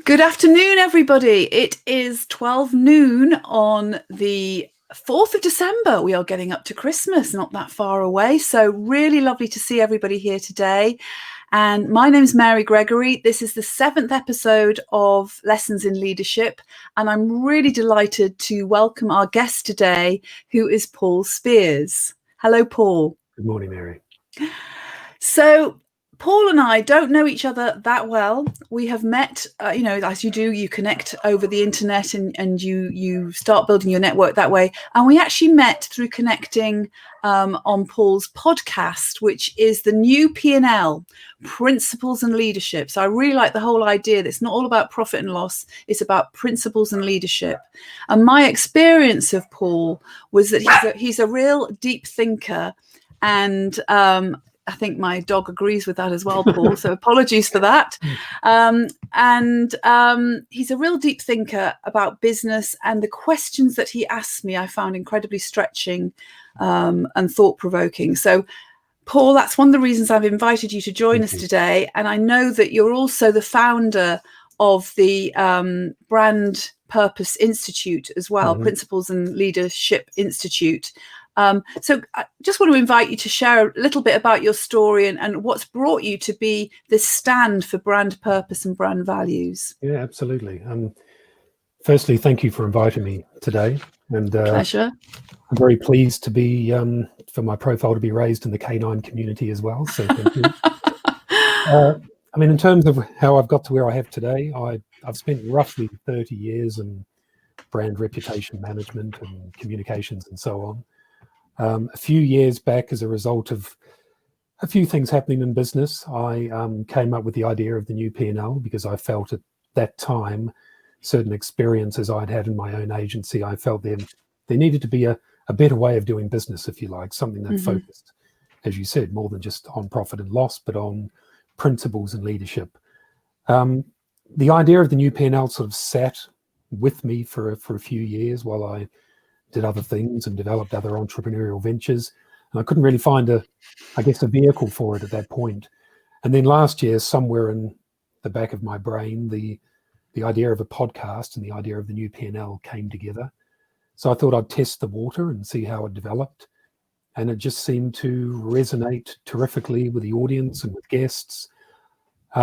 Good afternoon, everybody. It is 12 noon on the 4th of December. We are getting up to Christmas, not that far away. So really lovely to see everybody here today. And my name's Mary Gregory. This is the 7th episode of Lessons in Leadership. And I'm really delighted to welcome our guest today, who is Paul Spiers. Hello, Paul. Good morning, Mary. So Paul and I don't know each other that well. We have met, as you do, you connect over the internet and you start building your network that way. And we actually met through connecting on Paul's podcast, which is the new P&L, Principles and Leadership. So I really like the whole idea that it's not all about profit and loss. It's about principles and leadership. And my experience of Paul was that he's a real deep thinker. And I think my dog agrees with that as well, Paul. So apologies for that. He's a real deep thinker about business, and the questions that he asked me, I found incredibly stretching and thought-provoking. So, Paul, that's one of the reasons I've invited you to join us today. And I know that you're also the founder of the Brand Purpose Institute as well, Principles and Leadership Institute. So I just want to invite you to share a little bit about your story and what's brought you to be this stand for brand purpose and brand values. Yeah, absolutely. Firstly, thank you for inviting me today. And pleasure. I'm very pleased to be, for my profile to be raised in the canine community as well. So thank you. In terms of how I've got to where I have today, I've spent roughly 30 years in brand reputation management and communications and so on. A few years back, as a result of a few things happening in business, I came up with the idea of the new P&L because I felt at that time, certain experiences I'd had in my own agency, I felt there needed to be a better way of doing business, if you like, something that focused, as you said, more than just on profit and loss, but on principles and leadership. The idea of the new P&L sort of sat with me for a few years while I did other things and developed other entrepreneurial ventures. And I couldn't really find a vehicle for it at that point. And then last year, somewhere in the back of my brain, the idea of a podcast and the idea of the new P&L came together. So I thought I'd test the water and see how it developed. And it just seemed to resonate terrifically with the audience and with guests.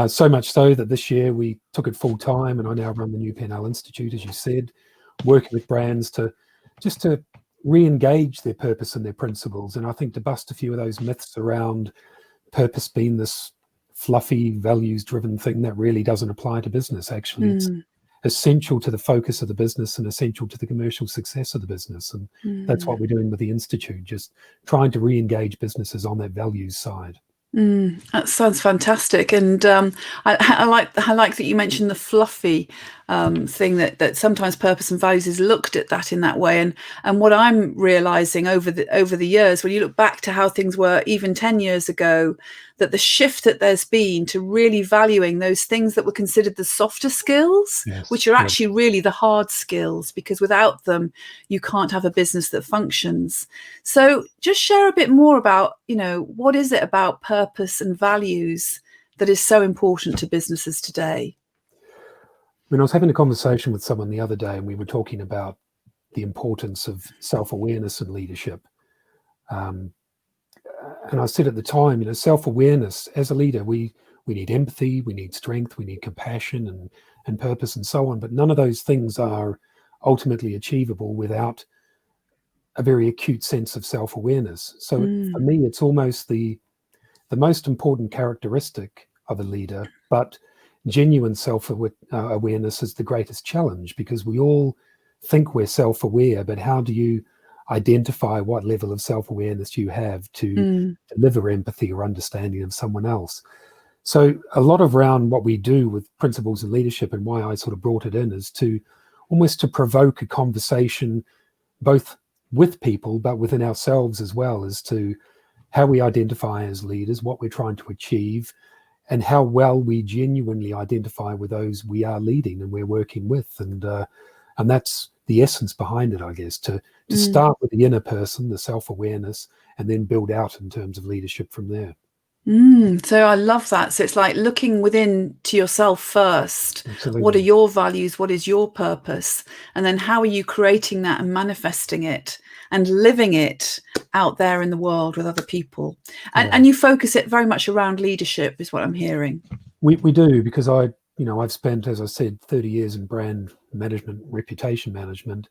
So much so that this year we took it full time, and I now run the new P&L Institute, as you said, working with brands to re-engage their purpose and their principles. And I think to bust a few of those myths around purpose being this fluffy, values-driven thing that really doesn't apply to business. Actually, it's essential to the focus of the business and essential to the commercial success of the business. And that's what we're doing with the Institute, just trying to re-engage businesses on that values side. That sounds fantastic, and I like that you mentioned the fluffy thing that sometimes purpose and values is looked at that in that way. And what I'm realizing over the years, when you look back to how things were even 10 years ago, that the shift that there's been to really valuing those things that were considered the softer skills, which are actually really the hard skills, because without them, you can't have a business that functions. So just share a bit more about, what is it about purpose and values that is so important to businesses today? I was having a conversation with someone the other day, and we were talking about the importance of self-awareness and leadership. And I said at the time, self-awareness as a leader, we need empathy, we need strength, we need compassion and purpose and so on. But none of those things are ultimately achievable without a very acute sense of self-awareness. So for me, it's almost the most important characteristic of a leader, but genuine self-awareness is the greatest challenge, because we all think we're self-aware, but how do you identify what level of self-awareness you have to deliver empathy or understanding of someone else? So a lot of around what we do with principles and leadership, and why I sort of brought it in, is to almost to provoke a conversation both with people but within ourselves as well, as to how we identify as leaders, what we're trying to achieve, and how well we genuinely identify with those we are leading and we're working with. And that's the essence behind it, I guess, to start with the inner person, the self-awareness, and then build out in terms of leadership from there. So I love that. So it's like looking within to yourself first. What are Absolutely. your values? What is your purpose? And then how are you creating that and manifesting it and living it out there in the world with other people? And Yeah. and you focus it very much around leadership, is what I'm hearing. We do, because I've spent, as I said, 30 years in brand management, reputation management.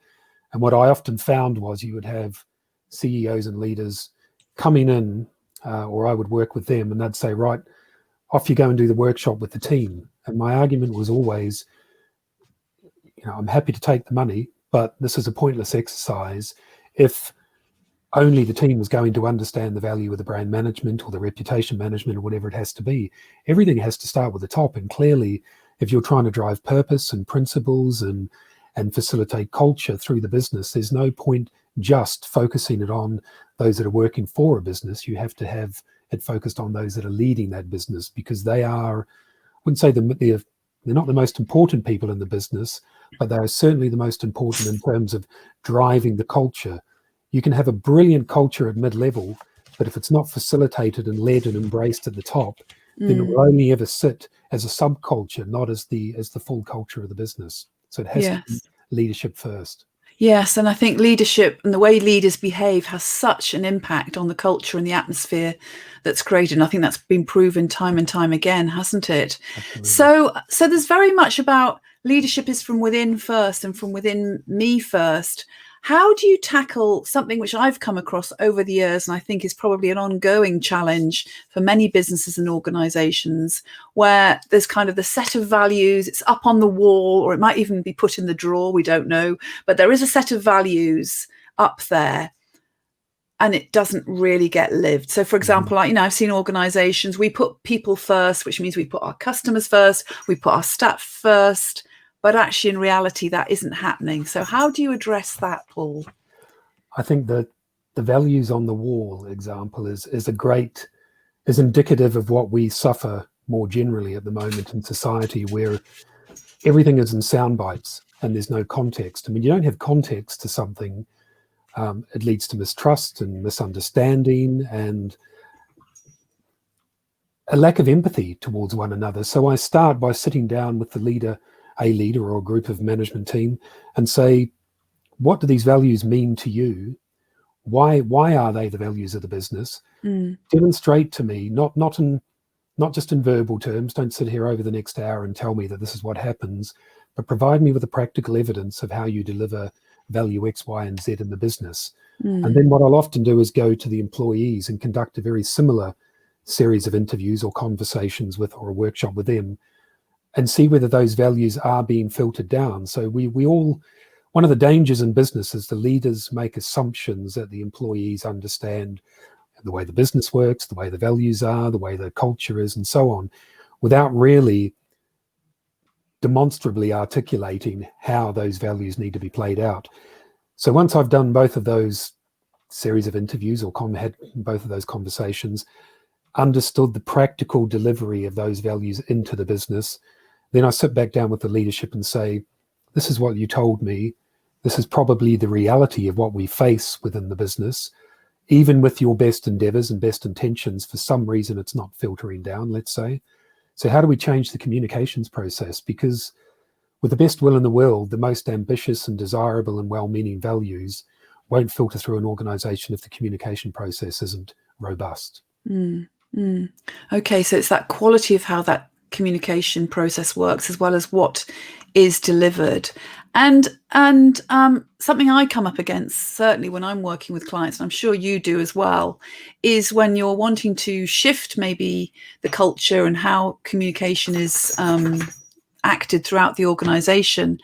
And what I often found was you would have CEOs and leaders coming in, or I would work with them, and they'd say, right, off you go and do the workshop with the team. And my argument was always, I'm happy to take the money, but this is a pointless exercise if only the team is going to understand the value of the brand management or the reputation management or whatever it has to be. Everything has to start with the top. And clearly, if you're trying to drive purpose and principles and facilitate culture through the business, there's no point just focusing it on those that are working for a business. You have to have it focused on those that are leading that business, because they are, I wouldn't say they're not the most important people in the business, but they are certainly the most important in terms of driving the culture. You can have a brilliant culture at mid-level, but if it's not facilitated and led and embraced at the top, then it will only ever sit as a subculture, not as the full culture of the business. So it has to be Yes. leadership first. Yes, and I think leadership and the way leaders behave has such an impact on the culture and the atmosphere that's created. And I think that's been proven time and time again, hasn't it? Absolutely. So there's very much about leadership is from within first and from within me first. How do you tackle something which I've come across over the years, and I think is probably an ongoing challenge for many businesses and organizations, where there's kind of the set of values, it's up on the wall, or it might even be put in the drawer, we don't know, but there is a set of values up there and it doesn't really get lived. So for example, like, I've seen organizations, we put people first, which means we put our customers first, we put our staff first, but actually in reality that isn't happening. So how do you address that, Paul? I think that the values on the wall example is indicative of what we suffer more generally at the moment in society, where everything is in sound bites and there's no context. I mean, you don't have context to something, it leads to mistrust and misunderstanding and a lack of empathy towards one another. So I start by sitting down with a leader or a group of management team, and say, what do these values mean to you? Why are they the values of the business? Demonstrate to me, not just in verbal terms. Don't sit here over the next hour and tell me that this is what happens, but provide me with the practical evidence of how you deliver value X, Y, and Z in the business. And then what I'll often do is go to the employees and conduct a very similar series of interviews or conversations with, or a workshop with them, and see whether those values are being filtered down. So we all, one of the dangers in business is the leaders make assumptions that the employees understand the way the business works, the way the values are, the way the culture is, and so on, without really demonstrably articulating how those values need to be played out. So once I've done both of those series of interviews, or had both of those conversations, understood the practical delivery of those values into the business, then I sit back down with the leadership and say, this is what you told me. This is probably the reality of what we face within the business. Even with your best endeavors and best intentions, for some reason, it's not filtering down, let's say. So how do we change the communications process? Because with the best will in the world, the most ambitious and desirable and well-meaning values won't filter through an organization if the communication process isn't robust. Okay, so it's that quality of how that communication process works, as well as what is delivered. And something I come up against, certainly when I'm working with clients, and I'm sure you do as well, is when you're wanting to shift maybe the culture and how communication is acted throughout the organization,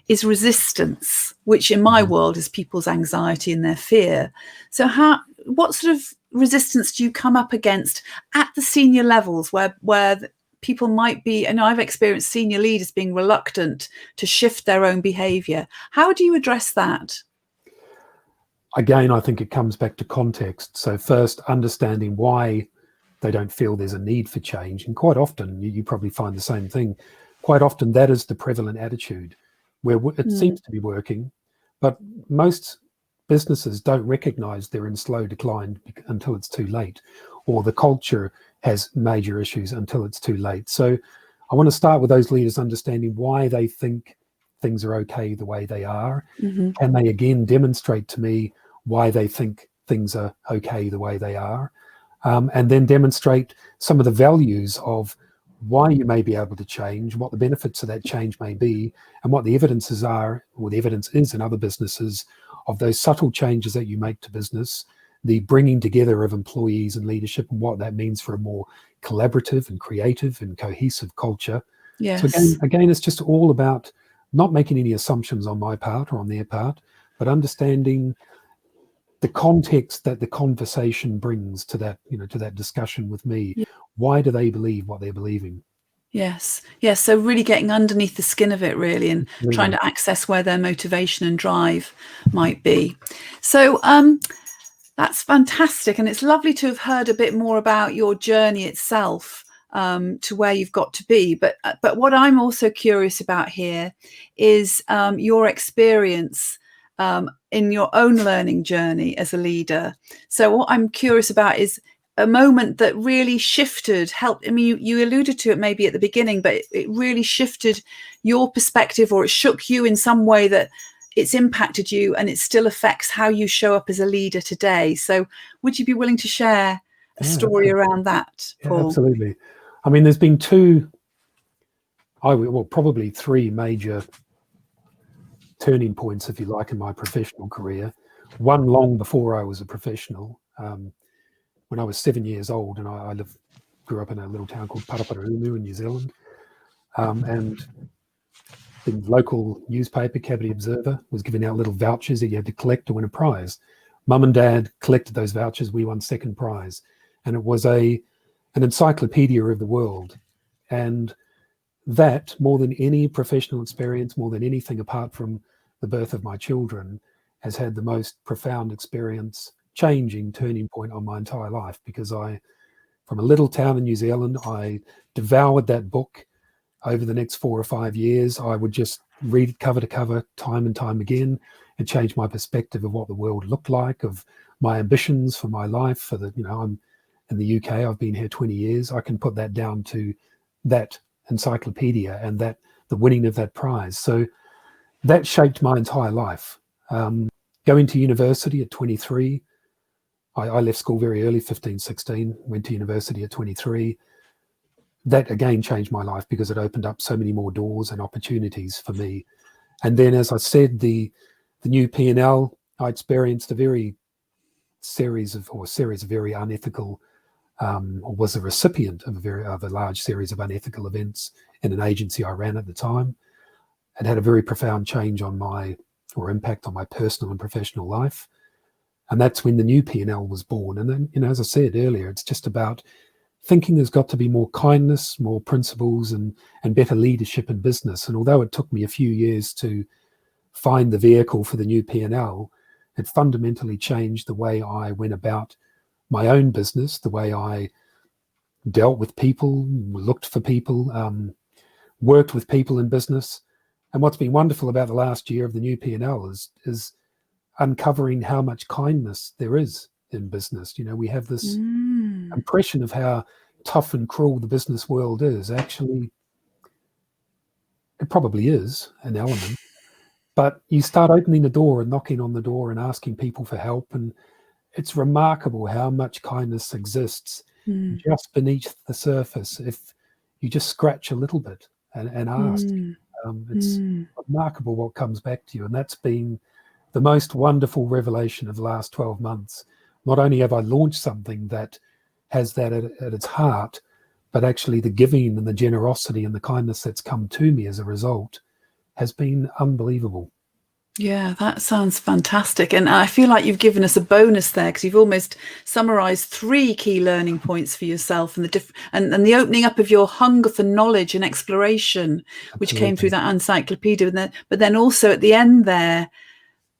is resistance, which in my world is people's anxiety and their fear. So what sort of resistance do you come up against at the senior levels, where people might be, and I've experienced senior leaders being reluctant to shift their own behavior? How do you address that? Again, I think it comes back to context. So first, understanding why they don't feel there's a need for change. And quite often, you probably find the same thing. Quite often, that is the prevalent attitude, where it seems to be working, but most businesses don't recognize they're in slow decline until it's too late, or the culture has major issues until it's too late. So I want to start with those leaders understanding why they think things are okay the way they are. Can they again demonstrate to me why they think things are okay the way they are? And then demonstrate some of the values of why you may be able to change, what the benefits of that change may be, and what the evidences are, or the evidence is in other businesses, of those subtle changes that you make to business, the bringing together of employees and leadership, and what that means for a more collaborative and creative and cohesive culture. So Yes. again, it's just all about not making any assumptions on my part or on their part, but understanding the context that the conversation brings to that, to that discussion with me. Why do they believe what they're believing? Yes. Yes. So really getting underneath the skin of it, really, and trying to access where their motivation and drive might be. So that's fantastic. And it's lovely to have heard a bit more about your journey itself, to where you've got to be. But what I'm also curious about here is your experience in your own learning journey as a leader. So what I'm curious about is a moment that really shifted, helped. I mean, you alluded to it maybe at the beginning, but it really shifted your perspective, or it shook you in some way that it's impacted you, and it still affects how you show up as a leader today. So would you be willing to share a story around that, Paul? Yeah, absolutely. I mean, there's been probably three major turning points, if you like, in my professional career. One long before I was a professional, when I was 7 years old, and I grew up in a little town called Paraparaumu in New Zealand, and the local newspaper, Cavity Observer, was giving out little vouchers that you had to collect to win a prize. Mum and Dad collected those vouchers. We won second prize, and it was an encyclopedia of the world. And that, more than any professional experience, more than anything apart from the birth of my children, has had the most profound experience, changing turning point on my entire life. Because from a little town in New Zealand, I devoured that book. Over the next 4 or 5 years, I would just read it cover to cover, time and time again, and change my perspective of what the world looked like, of my ambitions for my life. I'm in the UK, I've been here 20 years. I can put that down to that encyclopedia and the winning of that prize. So that shaped my entire life. Going to university at 23, I left school very early, 15, 16, went to university at 23. That again changed my life because it opened up so many more doors and opportunities for me. And then, as I said, the new P&L, I experienced a series of very unethical, or was a recipient of a large series of unethical events in an agency I ran at the time. It had a very profound change impact on my personal and professional life. And that's when the new P&L was born. And then, as I said earlier, it's just about thinking there's got to be more kindness, more principles, and better leadership in business. And although it took me a few years to find the vehicle for the new P&L, it fundamentally changed the way I went about my own business, the way I dealt with people, looked for people, worked with people in business. And what's been wonderful about the last year of the new P&L is uncovering how much kindness there is in business. We have this impression of how tough and cruel the business world is. Actually, it probably is an element, but you start opening the door and knocking on the door and asking people for help, and it's remarkable how much kindness exists just beneath the surface if you just scratch a little bit and ask. It's remarkable what comes back to you, and that's been the most wonderful revelation of the last 12 months. Not only have I launched something that has that at its heart, but actually the giving and the generosity and the kindness that's come to me as a result has been unbelievable. Yeah, that sounds fantastic. And I feel like you've given us a bonus there, because you've almost summarized 3 key learning points for yourself, and and the opening up of your hunger for knowledge and exploration, which came through that encyclopedia. But then also at the end there,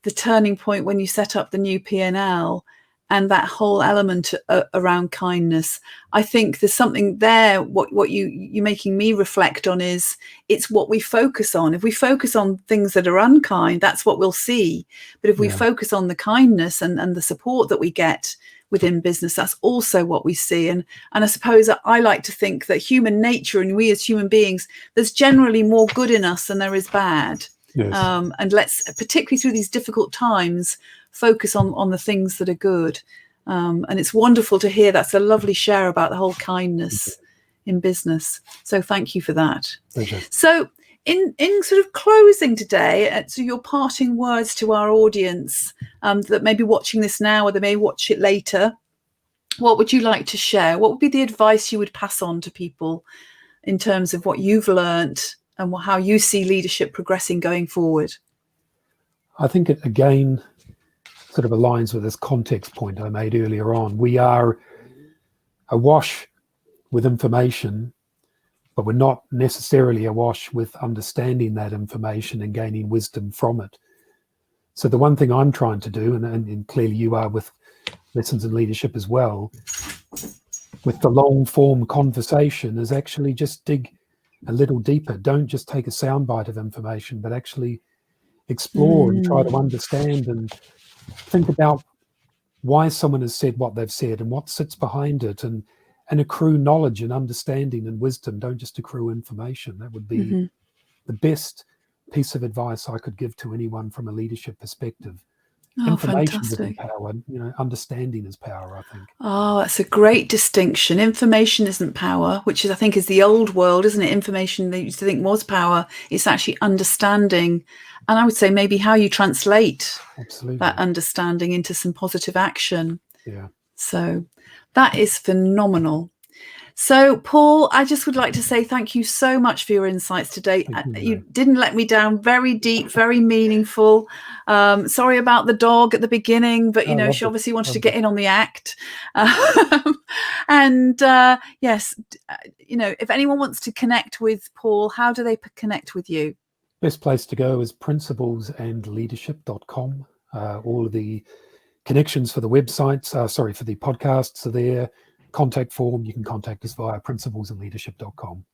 the turning point when you set up the new P&L and that whole element around kindness. I think there's something there. What you're making me reflect on is it's what we focus on. If we focus on things that are unkind, that's what we'll see. But if we focus on the kindness and the support that we get within business. That's also what we see. And I suppose I like to think that human nature, and we as human beings, there's generally more good in us than there is bad. Yes. And let's, particularly through these difficult times, focus on the things that are good. And it's wonderful to hear. That's a lovely share about the whole kindness in business. So thank you for that. Pleasure. So in sort of closing today, so your parting words to our audience that may be watching this now or they may watch it later, what would you like to share? What would be the advice you would pass on to people in terms of what you've learnt and how you see leadership progressing going forward? I think it again sort of aligns with this context point I made earlier on. We are awash with information, but we're not necessarily awash with understanding that information and gaining wisdom from it. So the one thing I'm trying to do, and clearly you are with Lessons in Leadership as well, with the long form conversation, is actually just dig a little deeper. Don't just take a soundbite of information, but actually explore and try to understand and think about why someone has said what they've said and what sits behind it, and accrue knowledge and understanding and wisdom. Don't just accrue information. That would be the best piece of advice I could give to anyone from a leadership perspective. Information isn't power, understanding is power, I think. Oh, that's a great distinction. Information isn't power, which is, I think, is the old world, isn't it? Information they used to think was power. It's actually understanding. And I would say maybe how you translate that understanding into some positive action. Yeah. So that is phenomenal. So, Paul, I just would like to say thank you so much for your insights today. You didn't let me down. Very deep, very meaningful. Sorry about the dog at the beginning, but, she obviously wanted to get in on the act. And yes, if anyone wants to connect with Paul, how do they connect with you? Best place to go is principlesandleadership.com. All of the connections for the websites, for the podcasts are there. Contact form, you can contact us via principlesandleadership.com.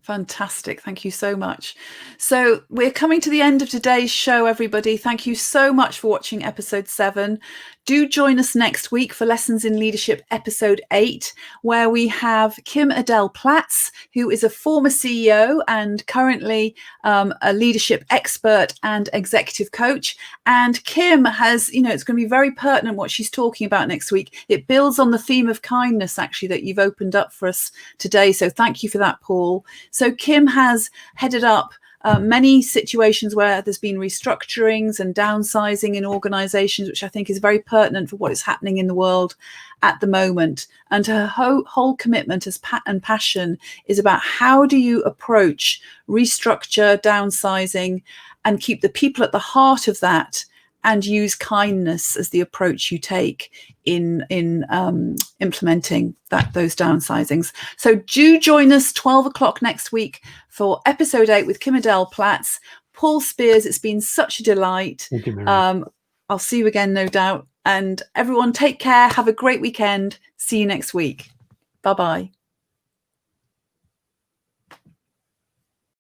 Fantastic. Thank you so much. So we're coming to the end of today's show, everybody. Thank you so much for watching episode 7. Do join us next week for Lessons in Leadership episode 8, where we have Kim Adele Platts, who is a former CEO and currently a leadership expert and executive coach. And Kim has, it's going to be very pertinent what she's talking about next week. It builds on the theme of kindness, actually, that you've opened up for us today. So thank you for that, Paul. So Kim has headed up many situations where there's been restructurings and downsizing in organizations, which I think is very pertinent for what is happening in the world at the moment. And her whole commitment and passion is about how do you approach restructure, downsizing, and keep the people at the heart of that, and use kindness as the approach you take in implementing those downsizings. So do join us 12 o'clock next week for episode 8 with Kim Adele Platts. Paul Spiers, it's been such a delight. Thank you, Mary. I'll see you again, no doubt. And everyone, take care. Have a great weekend. See you next week. Bye-bye.